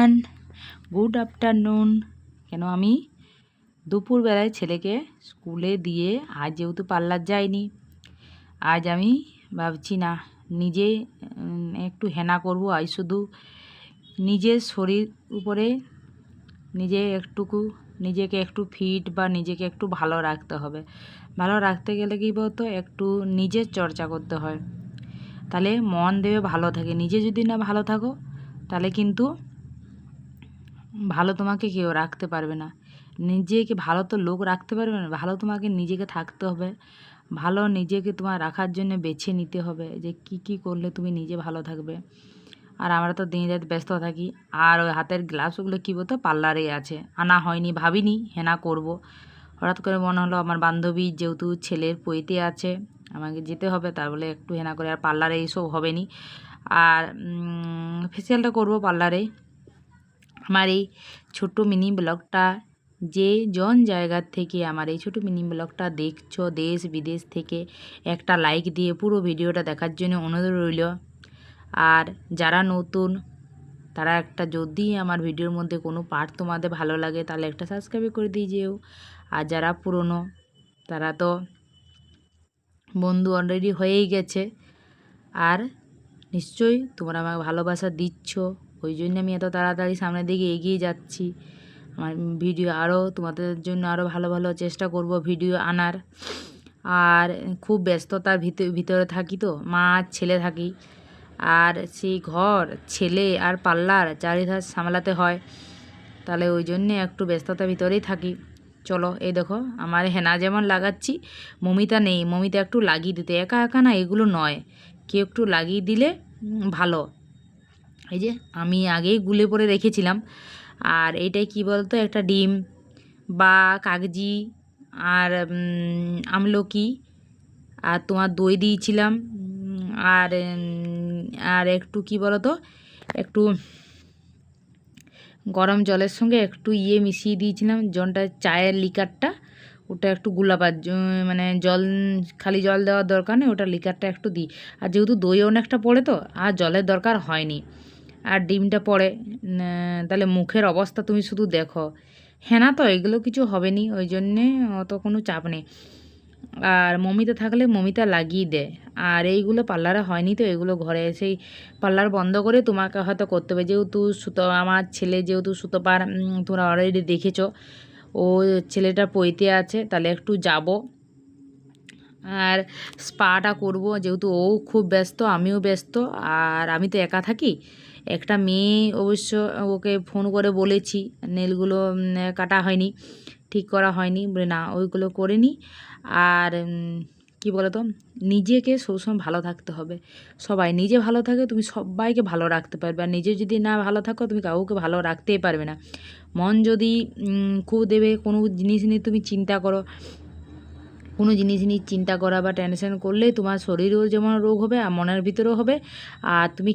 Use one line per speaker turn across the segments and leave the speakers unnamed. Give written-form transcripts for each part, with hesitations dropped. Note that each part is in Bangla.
Everyone, good afternoon. কেন আমি দুপুরবেলায় ছেলেকে স্কুলে দিয়ে আজ যেহেতু পার্লার যাইনি, আজ আমি ভাবছি না নিজে একটু হেনা করব। আজ শুধু নিজের শরীর উপরে নিজেকে একটু ফিট বা নিজেকে একটু ভালো রাখতে হবে। ভালো রাখতে গেলে কী বলতো, একটু নিজের চর্চা করতে হয়, তাহলে মন দেবে ভালো থাকে। নিজে যদি না ভালো থাকো তাহলে কিন্তু ভালো তোমাকে কেউ রাখতে পারবে না। নিজেকে ভালো তো লোক রাখতে পারবে না, ভালো তোমাকে নিজেকে থাকতে হবে। ভালো নিজেকে তোমার রাখার জন্য বেছে নিতে হবে যে কি করলে তুমি নিজে ভালো থাকবে। আর আমরা তো দিন রাত ব্যস্ত থাকি। আর ওই হাতের গ্লাভসগুলো কী বলতো, পার্লারে আছে, আনা হয়নি, ভাবিনি হেনা করব। হঠাৎ করে মনে হলো আমার বান্ধবী যেহেতু ছেলের পৈতে আছে, আমাকে যেতে হবে, তার বলে একটু হেনা করে। আর পার্লারে এইসব হবে নি। আর ফেসিয়ালটা করবো পার্লারে। আমার এই ছোট্ট মিনি ব্লগটা যে জন জায়গার থেকে আমার এই ছোটো মিনি ব্লগটা দেখছো, দেশ বিদেশ থেকে, একটা লাইক দিয়ে পুরো ভিডিওটা দেখার জন্য অনুরোধ রইল। আর যারা নতুন তারা একটা, যদি আমার ভিডিওর মধ্যে কোনো পার্ট তোমাদের ভালো লাগে তাহলে একটা সাবস্ক্রাইব করে দিয়ে যেও। আর যারা পুরনো তারা তো বন্ধু অলরেডি হয়েই গেছে। আর নিশ্চয়ই তোমরা আমাকে ভালোবাসা দিচ্ছ, ওই জন্য আমি এত তাড়াতাড়ি সামনের দিকে এগিয়ে যাচ্ছি। আমার ভিডিও আরও তোমাদের জন্য আরও ভালো ভালো চেষ্টা করব ভিডিও আনার। আর খুব ব্যস্ততার ভিতরে থাকি, তো মা আর ছেলে থাকি, আর সেই ঘর, ছেলে আর পার্লার চারিধার সামলাতে হয়, তাহলে ওই জন্যে একটু ব্যস্ততার ভিতরেই থাকি। চলো, এই দেখো আমার হেনা যেমন লাগাচ্ছি, মমিতা নেই, মমিতা একটু লাগিয়ে দিতে, একা একা না এগুলো নয়, কেউ একটু লাগিয়ে দিলে ভালো। এই যে আমি আগেই গুলে পরে রেখেছিলাম। আর এইটাই কি বলতো, একটা ডিম বা কাগজি আর আমলকি আর তোমার দই দিয়েছিলাম। আর আর একটু কি বলতো, একটু গরম জলের সঙ্গে একটু মিশিয়ে দিয়েছিলাম, জলটা চায়ের লিকারটা, ওটা একটু মানে খালি জল দেওয়ার দরকার নেই, ওটা লিকারটা একটু দিই। আর যেহেতু দই অনেকটা পড়ে তো আর জলের দরকার হয়নি, আর ডিমটা পড়ে, তাহলে মুখের অবস্থা তুমি শুধু দেখো। হেনা তো এগুলো কিছু হবে নি, ওই জন্যে অত কোনো চাপ নেই। আর মমিতা থাকলে মমিতা লাগিয়ে দেয়। আর এইগুলো পার্লারে হয়নি, তো এগুলো ঘরে এসেই পার্লার বন্ধ করে তোমাকে হয়তো করতে হবে। যেহেতু আমার ছেলে যেহেতু সুতোপার তোমরা অলরেডি দেখেছো, ও ছেলেটা পইতে আছে, তাহলে একটু যাব আর স্পাটা করব। যেহেতু ও খুব ব্যস্ত, আমিও ব্যস্ত, আর আমি তো একা থাকি। একটা মেয়ে অবশ্য, ওকে ফোন করে বলেছি, নেলগুলো কাটা হয়নি, ঠিক করা হয়নি, বলে না ওইগুলো করে নিই। আর কি বলো তো, নিজেকে সবসময় ভালো থাকতে হবে। সবাই নিজে ভালো থাকে তুমি সবাইকে ভালো রাখতে পারবে, আর নিজে যদি না ভালো থাকো তুমি কাউকে ভালো রাখতেই পারবে না। মন যদি খুব দেবে কোনো জিনিস নিয়ে তুমি চিন্তা করো, কোনো জিনিস নিয়ে চিন্তা করা বা টেনশন করলে তোমার শরীরেও যেমন রোগ হবে আর মনের ভিতরেও হবে, আর তুমি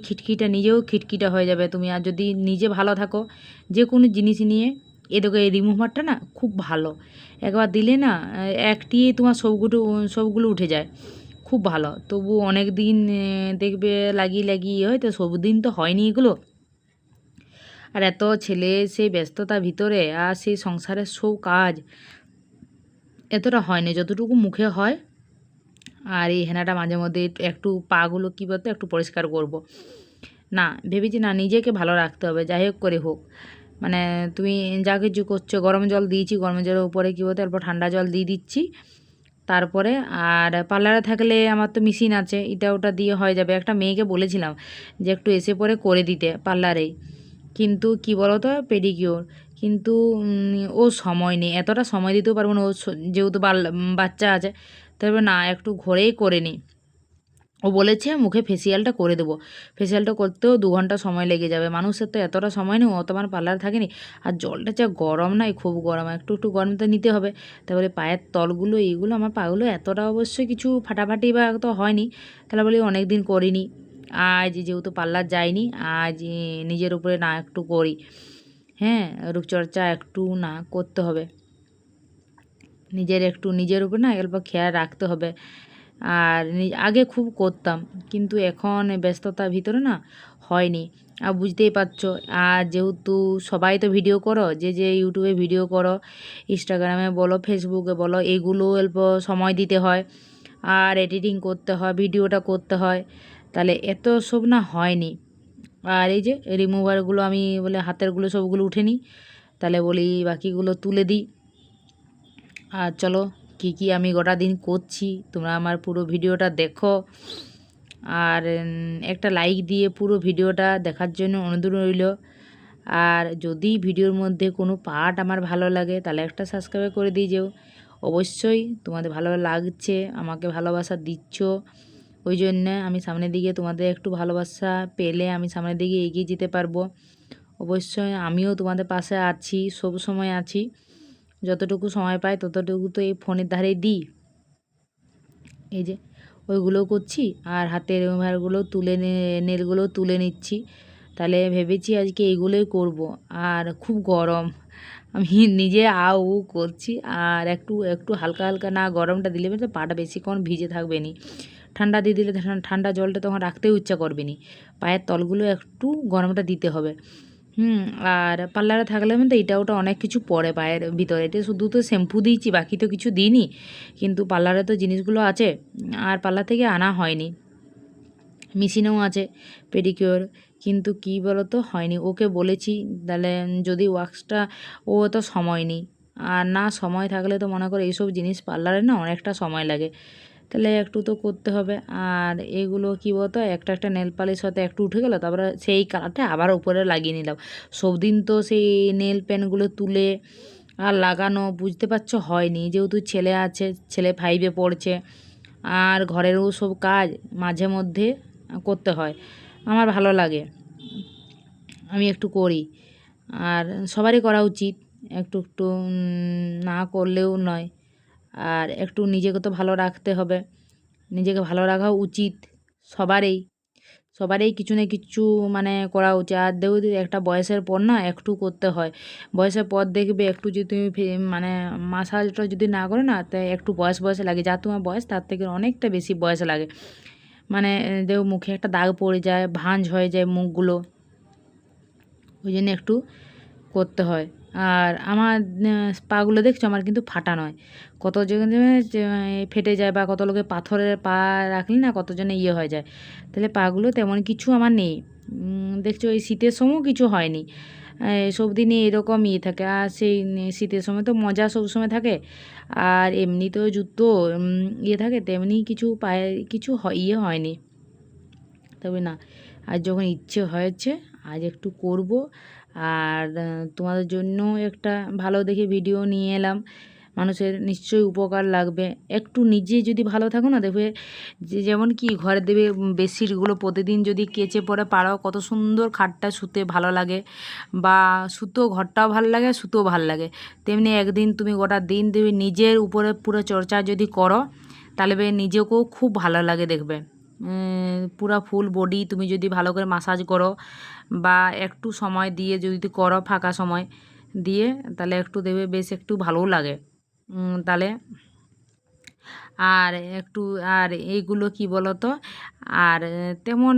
নিজেও খিটখিটা হয়ে যাবে তুমি। আর যদি নিজে ভালো থাকো, যে কোনো জিনিস নিয়ে, দেখো এই রিমুভারটা না খুব ভালো, একবার দিলে না একটিয়ে তোমার সবগুলো উঠে যায়, খুব ভালো। তবু অনেক দিন দেখবে লাগিয়ে হয়, তো সবদিন তো হয়নি এগুলো। আর এত ছেলে সেই ব্যস্ততার ভিতরে আর সেই সংসারের সব কাজ এতটা হয় না যতটুকু মুখে হয়। আর এই হেনাটা মাঝে মধ্যে একটু পাগুলো কী বলতো একটু পরিষ্কার করব। না ভেবেছি না নিজেকে ভালো রাখতে হবে, যাই হোক করে হোক। মানে তুমি যা কিছু করছো, গরম জল দিয়েছি, গরম জলের উপরে কী বলতো তারপর ঠান্ডা জল দিয়ে দিচ্ছি তারপরে। আর পার্লারে থাকলে আমার তো মেশিন আছে, এটা ওটা দিয়ে হয়ে যাবে। একটা মেয়েকে বলেছিলাম যে একটু এসে পরে করে দিতে পার্লারেই, কিন্তু কি বলো তো পেডিকিওর, কিন্তু ও সময় নেই, এতটা সময় দিতেও পারবো না। ও যেহেতু বাচ্চা আছে, তবে না একটু ঘরেই করে নিই। ও বলেছে মুখে ফেসিয়ালটা করে দেবো, ফেসিয়ালটা করতেও 2 ঘন্টা সময় লেগে যাবে। মানুষের তো এতটা সময় নেই, ও তোমার পার্লার থাকেনি। আর জলটা যা গরম নাই, খুব গরম, একটু একটু গরম তো নিতে হবে। তারপরে পায়ের তলগুলো এইগুলো, আমার পাগুলো এতটা অবশ্যই কিছু ফাটাফাটি বা তো হয়নি, তাহলে বলি অনেক দিন করিনি। আজ যেহেতু পার্লার যাইনি, আজ নিজের উপরে না একটু করি। হ্যাঁ, রূপচর্চা একটু না করতে হবে, নিজের উপর না অল্প খেয়াল রাখতে হবে। আর আগে খুব করতাম, কিন্তু এখন ব্যস্ততার ভিতরে না হয়নি। আর বুঝতেই পারছো, আর যেহেতু সবাই তো ভিডিও করো, যে ইউটিউবে ভিডিও করো, ইনস্টাগ্রামে বলো, ফেসবুকে বলো, এগুলো অল্প সময় দিতে হয় আর এডিটিং করতে হয়, ভিডিওটা করতে হয়, তাহলে এত সব না হয়নি। আর এই যে রিমুভারগুলো আমি বলে হাতেরগুলো সবগুলো উঠে নিই, তাহলে বলি বাকিগুলো তুলে দিই। আর চলো কি আমি গোটা দিন করছি তোমরা আমার পুরো ভিডিওটা দেখো, আর একটা লাইক দিয়ে পুরো ভিডিওটা দেখার জন্য অনুরোধ রইল। আর যদি ভিডিওর মধ্যে কোনো পার্ট আমার ভালো লাগে তাহলে একটা সাবস্ক্রাইব করে দিয়ে যেও। অবশ্যই তোমাদের ভালো লাগছে, আমাকে ভালোবাসা দিচ্ছ, ওই জন্যে আমি সামনের দিকে তোমাদের একটু ভালোবাসা পেলে আমি সামনের দিকে এগিয়ে যেতে পারবো। অবশ্যই আমিও তোমাদের পাশে আছি, সব সময় আছি, যতটুকু সময় পাই ততটুকু তো এই ফোনের ধারেই দিই। এই যে ওইগুলো করছি আর হাতের রিমুভারগুলো তুলে নেলগুলো তুলে নিচ্ছি, তাহলে ভেবেছি আজকে এইগুলোই করব। আর খুব গরম, আমি নিজে আউ করছি, আর একটু একটু হালকা হালকা না গরমটা দিলে তো পাটা বেশিক্ষণ ভিজে থাকবে নি, ঠান্ডা দিয়ে দিলে ঠান্ডা জলটা তখন রাখতেও ইচ্ছা করবে নি, পায়ের তলগুলো একটু গরমটা দিতে হবে। আর পার্লারে থাকলে তো এটা ওটা অনেক কিছু পড়ে পায়ের ভিতরে, এটা শুধু তো শ্যাম্পু দিয়েছি, বাকি তো কিছু দিইনি, কিন্তু পার্লারে তো জিনিসগুলো আছে, আর পার্লার থেকে আনা হয়নি। মেশিনেও আছে পেডিকিওর, কিন্তু কি বলো তো হয়নি। ওকে বলেছি তাহলে যদি ওয়াক্সটা, ও তো সময় নেই, আর না সময় থাকলে তো মনে করো এইসব জিনিস পার্লারে না অনেকটা সময় লাগে, তাহলে একটু তো করতে হবে। আর এগুলো কী বলতো, একটা একটা নেল পালিশ হয়তো একটু উঠে গেলো, তারপরে সেই কালারটা আবার উপরে লাগিয়ে নিলাম। সব দিন তো সেই নেল পেনগুলো তুলে আর লাগানো বুঝতে পারছো হয়নি, যেহেতু ছেলে আছে, ছেলে 5-এ পড়ছে, আর ঘরেরও সব কাজ মাঝে মধ্যে করতে হয়, আমার ভালো লাগে, আমি একটু করি। আর সবারই করা উচিত, একটু একটু না করলেও নয়। আর একটু নিজেকে তো ভালো রাখতে হবে, নিজেকে ভালো রাখা উচিত সবারই, সবারই কিছু না কিছু মানে করা উচিত। আর দেখো একটা বয়সের পর না একটু করতে হয়, বয়সের পর দেখবে একটু যদি তুমি মানে মাসাজটা যদি না করো না, তাই একটু বয়সে লাগে, যা তোমার বয়স তার থেকে অনেকটা বেশি বয়স লাগে, মানে দেখো মুখে একটা দাগ পড়ে যায়, ভাঁজ হয়ে যায় মুখগুলো, ওই জন্য একটু করতে হয়। আর আমার পাগুলো দেখছো আমার কিন্তু ফাটা নয়, কত জনে ফেটে যায়, বা কত লোকে পাথরের পা রাখলে না কতজনে ইয়ে হয়ে যায়, তাহলে পাগুলো তেমন কিছু আমার নেই। দেখছো এই শীতের সময়ও কিছু হয়নি, সব দিনই এরকম ইয়ে থাকে। আর সেই শীতের সময় তো মজা সব সময় থাকে, আর এমনিতেও জুতো ইয়ে থাকে, তেমনি কিছু পায়ে কিছু ইয়ে হয়নি। তবে না, আজ যখন ইচ্ছে হয়েছে আজ একটু করব, আর তোমাদের জন্য একটা ভালো দেখে ভিডিও নিয়ে এলাম, মানুষের নিশ্চয়ই উপকার লাগবে। একটু নিজে যদি ভালো থাকো না, দেখবে যে যেমন কি ঘরে দেবে বেডশিটগুলো প্রতিদিন যদি কেচে পরে পারো, কত সুন্দর খাটটা শুতে ভালো লাগে, বা শুতেও ঘরটাও ভালো লাগে, শুতেও ভালো লাগে। তেমনি একদিন তুমি গোটা দিন দেবে নিজের উপরে পুরো চর্চা যদি করো, তাহলে নিজেকেও খুব ভালো লাগে দেখবে। পুরা ফুল বডি তুমি যদি ভালো করে মাসাজ করো, বা একটু সময় দিয়ে যদি করো, ফাঁকা সময় দিয়ে, তাহলে একটু দেবে বেশ একটু ভালোও লাগে। তাহলে আর একটু, আর এইগুলো কি বলো তো, আর তেমন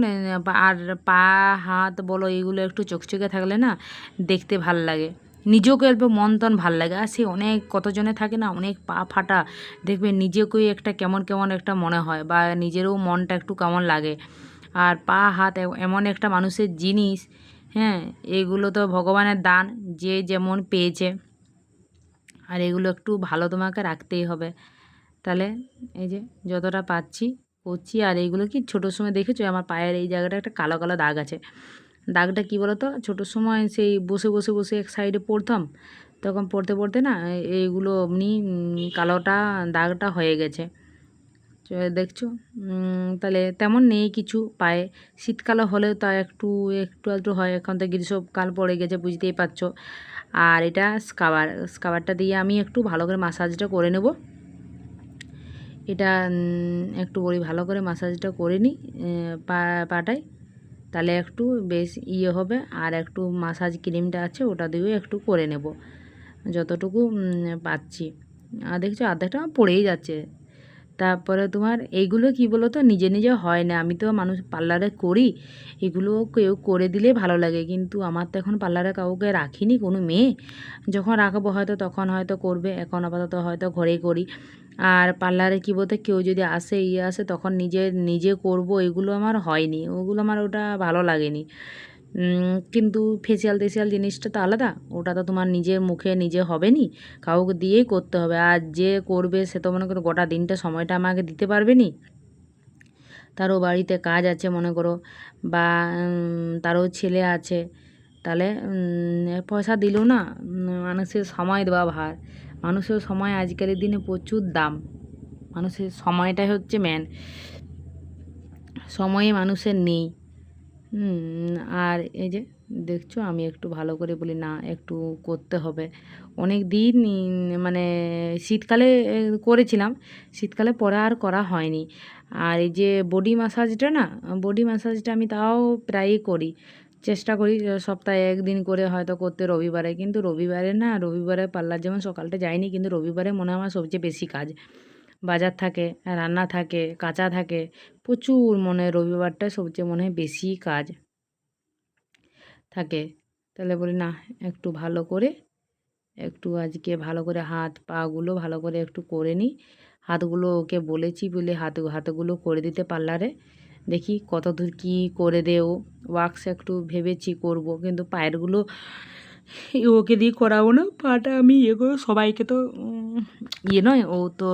আর পা হাত বলো এইগুলো একটু চকচকে থাকলে না দেখতে ভাল লাগে, নিজেকে অল্প মন টন ভাল লাগে। আর সে অনেক কতজনে থাকে না অনেক পা ফাটা, দেখবে নিজেকেই একটা কেমন কেমন একটা মনে হয়, বা নিজেরও মনটা একটু কেমন লাগে। আর পা হাত এমন একটা মানুষের জিনিস, হ্যাঁ, এগুলো তো ভগবানের দান, যে যেমন পেয়েছে, আর এগুলো একটু ভালো তোমাকে রাখতেই হবে। তাহলে এই যে যতটা পাচ্ছি করছি। আর এইগুলো কি ছোটোর সময় দেখেছো আমার পায়ের এই জায়গাটা একটা কালো কালো দাগ আছে, দাগটা কি বলো তো, ছোটোর সময় সেই বসে এক সাইডে পড়তাম, তখন পড়তে না এইগুলো এমনি কালোটা দাগটা হয়ে গেছে, দেখছো। তাহলে তেমন নেই কিছু পায়ে, শীতকালে হলেও তা একটু একটু আধটু হয়, এখন তো গ্রীষ্মকাল পড়ে গেছে বুঝতেই পারছো। আর এটা স্কাবারটা দিয়ে আমি একটু ভালো করে মাসাজটা করে নেব, এটা একটু বলি ভালো করে মাসাজটা করে নিই পাটায়, তাহলে একটু বেশ ইয়ে হবে। আর একটু মাসাজ ক্রিমটা আছে ওটা দিয়েও একটু করে নেব যতটুকু পাচ্ছি। আর দেখছো আর্ধেকটা পড়েই যাচ্ছে, তারপরে তোমার এইগুলো কি বলো তো নিজে নিজে হয় না। আমি তো মানুষ পার্লারে করি, এগুলো কেউ করে দিলে ভালো লাগে, কিন্তু আমার তো এখন পার্লারে কাউকে রাখিনি কোনো মেয়ে। যখন রাখবো হয়তো তখন হয়তো করবে, এখন আপাতত হয়তো ঘরেই করি। আর পার্লারে কী বলতে কেউ যদি আসে আসে তখন নিজে নিজে করব, এগুলো আমার হয়নি, ওগুলো আমার ওটা ভালো লাগেনি। কিন্তু ফেসিয়াল টেসিয়াল জিনিসটা তো আলাদা, ওটা তো তোমার নিজের মুখে নিজে হবে নি, কাউকে দিয়েই করতে হবে। আর যে করবে সে তো মনে করো গোটা দিনটা সময়টা আমাকে দিতে পারবে নি, তারও বাড়িতে কাজ আছে মনে করো, বা তারও ছেলে আছে, তাহলে পয়সা দিলেও না মানুষের সময় দেওয়া ভার। মানুষের সময় আজকালের দিনে প্রচুর দাম, মানুষের সময়টাই হচ্ছে মেন, সময়ে মানুষের নেই। আর এই যে দেখছো আমি একটু ভালো করে বলি না একটু করতে হবে। অনেক দিন মানে শীতকালে করেছিলাম, শীতকালে পরে আর করা হয়নি। আর এই যে বডি ম্যাসাজটা না, বডি ম্যাসাজটা আমি তাও প্রায়ই করি, চেষ্টা করি সপ্তাহে একদিন করে হয়তো করতে, রবিবারে। কিন্তু রবিবারে না, রবিবারে পার্লার যেমন সকালটা যাইনি, কিন্তু রবিবারে মনে হয় আমার সবচেয়ে বেশি কাজ, বাজার থাকে, রান্না থাকে, কাঁচা থাকে, প্রচুর মনে হয় রবিবারটা সবচেয়ে মনে হয় বেশি কাজ থাকে। তাহলে বলি না একটু ভালো করে, একটু আজকে ভালো করে হাত পাগুলো ভালো করে একটু করে নিই। হাতগুলো ওকে বলেছি বলে হাতগুলো করে দিতে পার্লারে, দেখি কত দূর কী করে দেও। ওয়াক্স একটু ভেবেছি করব, কিন্তু পায়েরগুলো ওকে দিয়ে করাবো না, পাটা আমি ইয়ে করবো। সবাইকে তো ইয়ে নয়, ও তো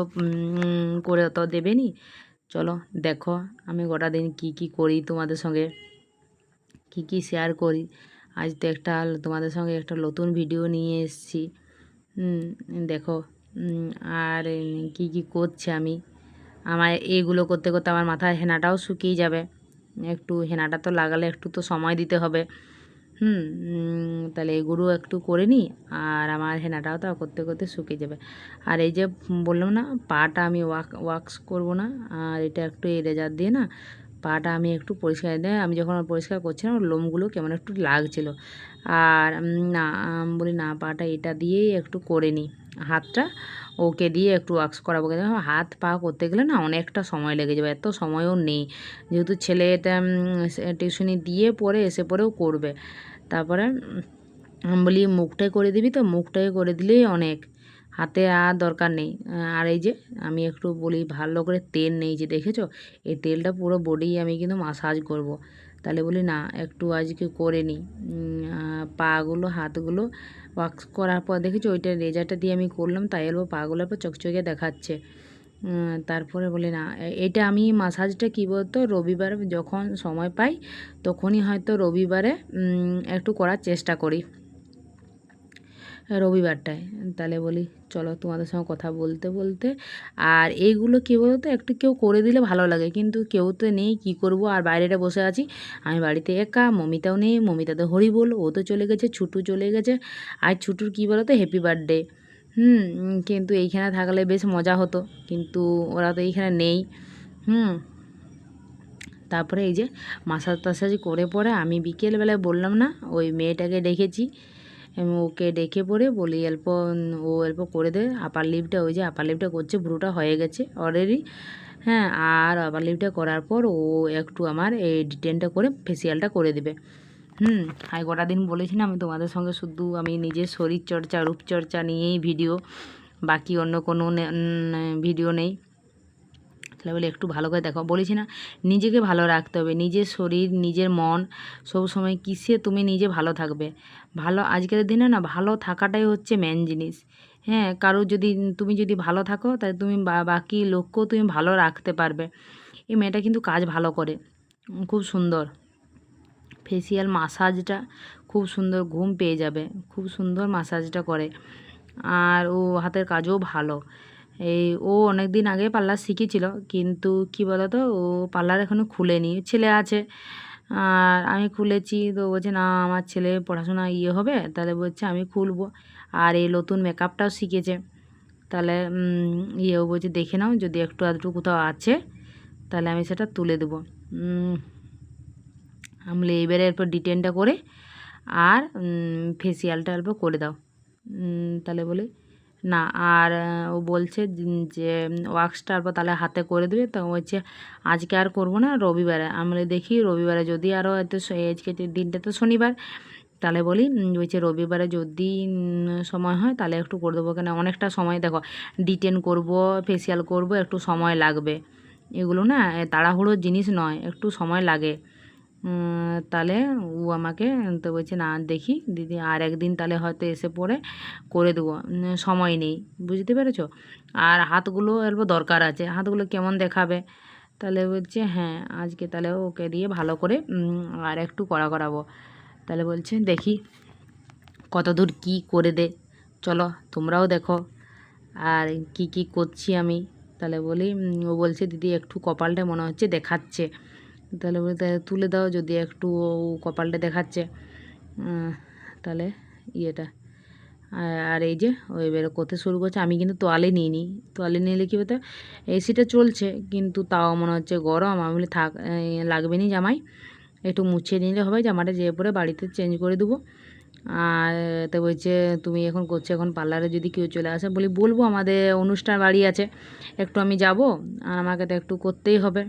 করে তো দেবে নি। চলো দেখো আমি গোটা দিন কি কি করি, তোমাদের সঙ্গে কি কি শেয়ার করি। আজ তো একটা তোমাদের সঙ্গে একটা নতুন ভিডিও নিয়ে এসেছি। দেখো আর কি কি করছে আমি। আমার এইগুলো করতে করতে আমার মাথায় হেনাটাও শুকিয়ে যাবে, একটু হেনাটা তো লাগালে একটু তো সময় দিতে হবে। তাহলে এগুলো একটু করে নিই, আর আমার হেনাটাও তো করতে করতে শুকিয়ে যাবে। আর এই যে বললাম না পাটা আমি ওয়াক্স করব না, আর এটা একটু এরেজার দিয়ে না পাটা আমি একটু পরিষ্কার দিয়ে, আমি যখন পরিষ্কার করছিলাম ওর লোমগুলো কেমন একটু লাগছিল। আর না বলি না পাটা এটা দিয়েই একটু করে নিই, হাতটা ওকে দিয়ে একটু ওয়াক্স করাবো। কিন্তু হাত পা করতে গেলে না অনেকটা সময় লেগে যাবে, এত সময়ও নেই, যেহেতু ছেলেটা টিউশনি দিয়ে পরে এসে পরেও করবে। তারপরে আমি বলি মুখটাই করে দিবি, তো মুখটাই করে দিলেই অনেক, হাতে আর দরকার নেই। আর এই যে আমি একটু বলি ভালো করে তেল নেই, যে দেখেছো এই তেলটা পুরো বডি আমি কিন্তু মাসাজ করব। তাহলে বলি না একটু আজকে করে নিই। পাগুলো হাতগুলো ওয়াক্স করার পর দেখেছো ওইটা রেজারটা দিয়ে আমি করলাম, তাই এলো পাগুলোর পর চকচকে দেখাচ্ছে। তারপরে বলি না এটা আমি মাসাজটা কী বলতো রবিবার যখন সময় পাই তখনই হয়তো রবিবারে একটু করার চেষ্টা করি, রবিবারটায়। তাহলে বলি চলো তোমাদের সঙ্গে কথা বলতে বলতে, আর এইগুলো কী বলতো একটু কেউ করে দিলে ভালো লাগে, কিন্তু কেউ তো নেই, কি করব। আর বাইরেটা বসে আছি, আমি বাড়িতে একা, মমিতাও নেই, মমিতা তো হরিবোল, ও তো চলে গেছে, ছুটু চলে গেছে। আর ছুটুর কী বলো তো হ্যাপি বার্থডে, কিন্তু এইখানে থাকলে বেশ মজা হতো, কিন্তু ওরা তো এইখানে নেই। তারপরে এই যে মাসাজ টাসাজ করে পরে আমি বিকেলবেলায় বললাম না ওই মেয়েটাকে ডেকেছি, ওকে ডেকে পড়ে বলি অল্প করে দে আপার লিপটা, ওই যে আপার লিপটা করছে, ভ্রুটা হয়ে গেছে অলরেডি। হ্যাঁ, আর আপার লিপটা করার পর ও একটু আমার এই ডিটেনটা করে ফেসিয়ালটা করে দেবে। আর গোটা দিন বলেছি না আমি তোমাদের সঙ্গে শুধু আমি নিজের শরীরচর্চা রূপচর্চা নিয়েই ভিডিও, বাকি অন্য কোনো ভিডিও নেই। তাহলে বলে একটু ভালো করে দেখো, বলেছি না নিজেকে ভালো রাখতে হবে, নিজের শরীর নিজের মন সব সময় কিসে তুমি নিজে ভালো থাকবে। ভালো আজকের দিনে না ভালো থাকাটাই হচ্ছে মেন জিনিস। হ্যাঁ, কারো যদি তুমি যদি ভালো থাকো তাহলে তুমি বাকি লোককেও তুমি ভালো রাখতে পারবে। এই মেয়েটা কিন্তু কাজ ভালো করে, খুব সুন্দর ফেসিয়াল মাসাজটা, খুব সুন্দর ঘুম পেয়ে যাবে, খুব সুন্দর মাসাজটা করে। আর ও হাতের কাজও ভালো। ও অনেক দিন আগে পার্লার শিখেছিল, কিন্তু কি বলতো ও পার্লার এখনও খুলেনি, ছেলে আছে। আর আমি খুলেছি তো বলছে না আমার ছেলে পড়াশোনা হবে, তাহলে বলছে আমি খুলবো। আর এই নতুন মেকআপটাও শিখেছে, তাহলে ও বলছে দেখে নাও যদি একটু আধটু কোথাও আছে তাহলে আমি সেটা তুলে দেবো। আমি এবারে এরপর ডিটেনটা করে আর ফেসিয়ালটা অল্প করে দাও। তাহলে বলে না। আর ও বলছে যে ওয়াক্সটা তাহলে হাতে করে দেবে। তো বলছে আজকে আর করবো না, রবিবারে। আমি বলি দেখি রবিবারে যদি আরও হয়তো আজকে দিনটা তো শনিবার, তাহলে বলি বলছে রবিবারে যদি সময় হয় তাহলে একটু করে দেবো। কেন অনেকটা সময়, দেখো ডিটেন করব, ফেসিয়াল করব, একটু সময় লাগবে। এগুলো না তাড়াহুড়োর জিনিস নয়, একটু সময় লাগে। তাহলে ও আমাকে তো বলছে না দেখি দিদি আর একদিন তাহলে হয়তো এসে পড়ে করে দেবো, সময় নেই, বুঝতে পেরেছো। আর হাতগুলো অল্প দরকার আছে, হাতগুলো কেমন দেখাবে। তাহলে বলছে হ্যাঁ আজকে তাহলে ওকে দিয়ে ভালো করে আর একটু করাবো। তাহলে বলছে দেখি কত দূর কী করে দে, চলো তোমরাও দেখো আর কি করছি আমি। তাহলে বলি ও বলছে দিদি একটু কপালটা মনে হচ্ছে দেখাচ্ছে। তাহলে বলি তাহলে তুলে দাও যদি একটু ও কপালটা দেখাচ্ছে। তাহলে ইয়েটা আর এই যে ও এবারে করতে শুরু করছে। আমি কিন্তু তোয়ালে নিইনি, তোয়ালে নিলে কী হতো, এসিটা চলছে কিন্তু তাও মনে হচ্ছে গরম। আমি বলি থাক লাগবে নি জামাই, একটু মুছে নিলে হবে, জামাটা যেয়ে পরে বাড়িতে চেঞ্জ করে দেবো। আর তো বলছে তুমি এখন করছো, এখন পার্লারে যদি কেউ চলে আসে বলি বলবো আমাদের অনুষ্ঠান বাড়ি আছে, একটু আমি যাব আর আমাকে তো একটু করতেই হবে।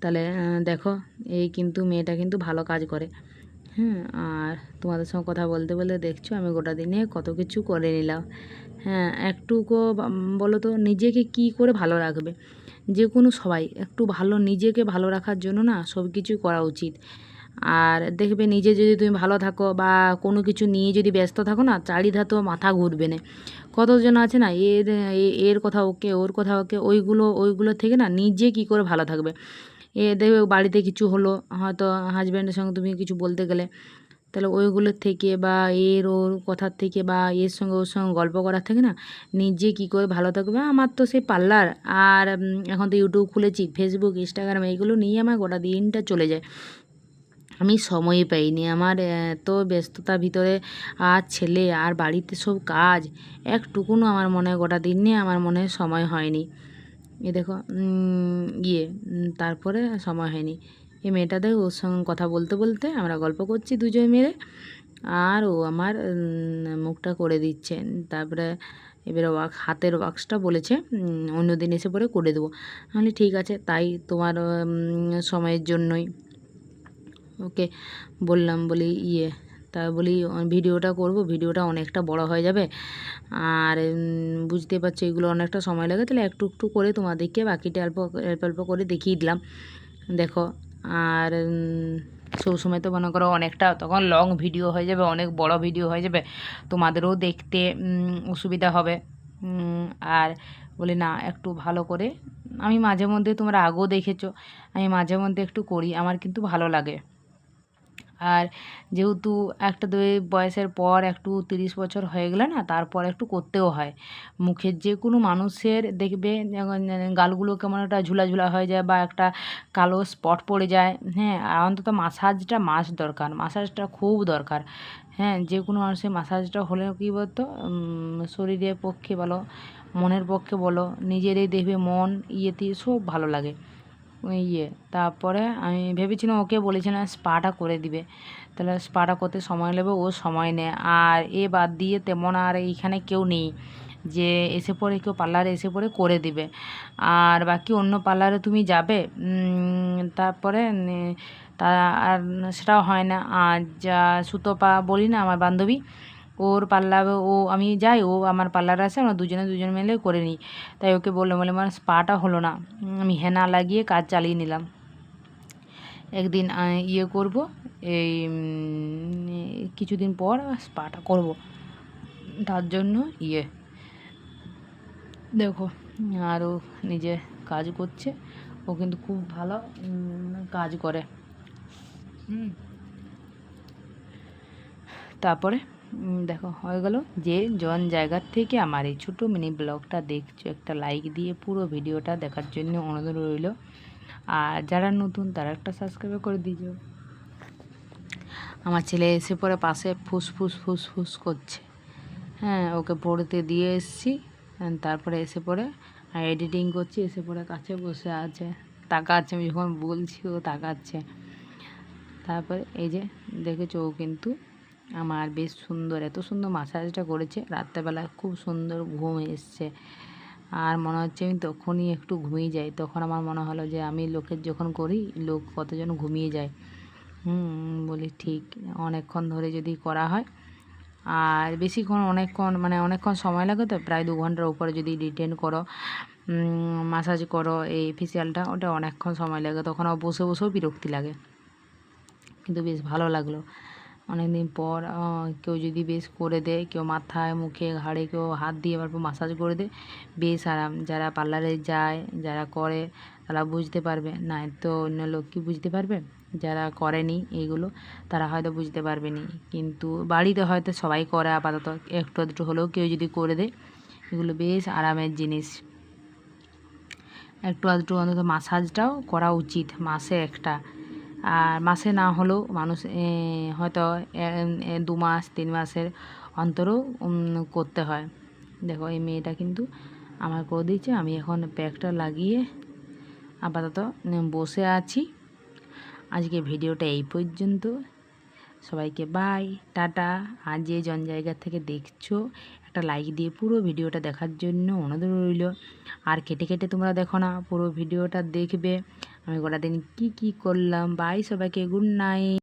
তাহলে দেখো এই কিন্তু মেয়েটা কিন্তু ভালো কাজ করে। হ্যাঁ, আর তোমাদের সঙ্গে কথা বলতে বলতে দেখছো আমি গোটা দিনে কত কিছু করে নিলাম। হ্যাঁ, একটুকু বলো তো নিজেকে কি করে ভালো রাখবে। যে কোনো সবাই একটু ভালো, নিজেকে ভালো রাখার জন্য না সব কিছুই করা উচিত। আর দেখবে নিজে যদি তুমি ভালো থাকো বা কোনো কিছু নিয়ে যদি ব্যস্ত থাকো না, চারিধার তো মাথা ঘুরবে না। কতজন আছে না এর কথা ওকে, ওর কথা ওকে, ওইগুলো থেকে না নিজে কি করে ভালো থাকবে। দেখবে বাড়িতে কিছু হলো, হয়তো হাজব্যান্ডের সঙ্গে তুমি কিছু বলতে গেলে, তাহলে ওইগুলোর থেকে বা ওর কথার থেকে বা এর সঙ্গে ওর সঙ্গে গল্প করার থেকে না নিজে কি করে ভালো থাকবে। আমার তো সেই পার্লার আর এখন তো ইউটিউব খুলেছি, ফেসবুক, ইনস্টাগ্রাম, এইগুলো নিয়ে আমার গোটা দিনটা চলে যায়। আমি সময়ই পাইনি, আমার এত ব্যস্ততার ভিতরে আর ছেলে আর বাড়িতে সব কাজ, একটুকুনও আমার মনে হয় গোটা দিন নিয়ে আমার মনে হয় সময় হয়নি। এ দেখো তারপরে সময় হয়নি। এই মেয়েটা দেখো ওর সঙ্গে কথা বলতে বলতে আমরা গল্প করছি দুজন মিলে, আর ও আমার মুখটা করে দিচ্ছে। তারপরে এবারে হাতের ওয়াক্সটা বলেছে অন্য দিন এসে পরে করে দেবো। তাহলে ঠিক আছে, তাই তোমার সময়ের জন্যই ওকে বললাম, বলি তা বলি ভিডিওটা করব, ভিডিওটা অনেকটা বড় হয়ে যাবে। আর বুঝতে পারছো এগুলো অনেকটা সময় লাগে, তাহলে একটু একটু করে তোমাদেরকে বাকিটা অল্প অল্প অল্প করে দেখিয়ে দিলাম। দেখো আর সবসময় তো মনে করো অনেকটা তখন লং ভিডিও হয়ে যাবে, অনেক বড় ভিডিও হয়ে যাবে, তোমাদেরও দেখতে অসুবিধা হবে। আর বলি না একটু ভালো করে, আমি মাঝে মধ্যে, তোমরা আগেও দেখেছো আমি মাঝে মধ্যে একটু করি, আমার কিন্তু ভালো লাগে। আর যেহেতু একটা দুই বয়সের পর একটু 30 বছর হয়ে গেলে না, তারপর একটু করতেও হয়। মুখের যে কোনো মানুষের দেখবে গালগুলো কেমন একটা ঝুলা ঝুলা হয়ে যায় বা একটা কালো স্পট পড়ে যায়। হ্যাঁ, আর অন্তত মাসাজটা দরকার, মাসাজটা খুব দরকার। হ্যাঁ, যে কোনো মানুষের মাসাজটা হলে কী বলতো, শরীরের পক্ষে বলো, মনের পক্ষে বলো, নিজেরই দেখবে মন ইয়েতে সব ভালো লাগে। তারপরে আমি ভেবেছিলাম ওকে বলেছিলাম স্পাটা করে দিবে, তাহলে স্পাটা করতে সময় নেবে, ও সময় নেয়। আর বাদ দিয়ে তেমন আর এইখানে কেউ নেই যে এসে পড়ে কেউ পার্লারে এসে পড়ে করে দিবে। আর বাকি অন্য পার্লারে তুমি যাবে, তারপরে তা আর সেটাও হয় না। আর যা সুতপা বলি না আমার বান্ধবী, ওর পার্লারে আমি যাই, ও আমার পার্লারে আসে, আমরা দুজন মিলে করে নিই। তাই ওকে বলে আমার স্পাটা হলো না, আমি হেনা লাগিয়ে কাজ চালিয়ে নিলাম। একদিন করব, এই কিছুদিন পর স্পাটা করব, তার জন্য দেখো আরও নিজে কাজ করছে, ও কিন্তু খুব ভালো কাজ করে। তারপরে দেখো হয়ে গেল। যে জন জায়গার থেকে আমার এই ছোটো মিনি ব্লগটা দেখছো, একটা লাইক দিয়ে পুরো ভিডিওটা দেখার জন্য অনুরোধ রইল। আর যারা নতুন তারা একটা সাবস্ক্রাইব করে দিও। আমার ছেলে এসে পরে পাশে ফুস করছে। হ্যাঁ, ওকে পড়তে দিয়ে এসেছি, তারপরে এসে পরে এডিটিং করছি, এসে পরে কাছে বসে আছে, তাকাচ্ছে, আমি যখন বলছি ও তাকাচ্ছে। তারপরে এই যে দেখেছো ও কিন্তু আমার বেশ সুন্দর, এত সুন্দর মাসাজটা করেছে, রাত্রেবেলা খুব সুন্দর ঘুম এসছে। আর মনে হচ্ছে আমি তখনই একটু ঘুমিয়ে যাই। তখন আমার মনে হলো যে আমি লোকের যখন করি, লোক কতজন ঘুমিয়ে যায়। বলি ঠিক, অনেকক্ষণ ধরে যদি করা হয়, আর বেশিক্ষণ অনেকক্ষণ সময় লাগে, তো প্রায় 2 ঘন্টার উপরে যদি রিটেন করো, মাসাজ করো এই ফেসিয়ালটা, ওটা অনেকক্ষণ সময় লাগে, তখন বসে বসেও বিরক্তি লাগে। কিন্তু বেশ ভালো লাগলো অনেক দিন পর। কেউ যদি বেশ করে দেয়, কেউ মাথায়, মুখে, ঘাড়ে, কেউ হাত দিয়ে আবার মাসাজ করে দেয়, বেশ আরাম। যারা পার্লারে যায়, যারা করে, তারা বুঝতে পারবে, না তো অন্য লোক কি বুঝতে পারবে? যারা করেনি এইগুলো তারা হয়তো বুঝতে পারবে নি, কিন্তু বাড়িতে হয়তো সবাই করে আপাতত, একটু আধটু হলেও কেউ যদি করে দেয়, এগুলো বেশ আরামের জিনিস। একটু আধটু অন্তত মাসাজটাও করা উচিত, মাসে একটা। আর মাসে না হলেও মানুষ হয়তো 2 মাস 3 মাসের অন্তরও করতে হয়। দেখো এই মেয়েটা কিন্তু আমার করে দিয়েছে, আমি এখন প্যাকটা লাগিয়ে আপাতত বসে আছি। আজকে ভিডিওটা এই পর্যন্ত। সবাইকে বাই, টাটা। আর যে জন জায়গা থেকে দেখছো, একটা লাইক দিয়ে পুরো ভিডিওটা দেখার জন্য অনুরোধ রইল। আর কেটে কেটে তোমরা দেখো না, পুরো ভিডিওটা দেখবে আমি গোটা দিন কী কী করলাম। বাই সবাইকে, গুড নাইট।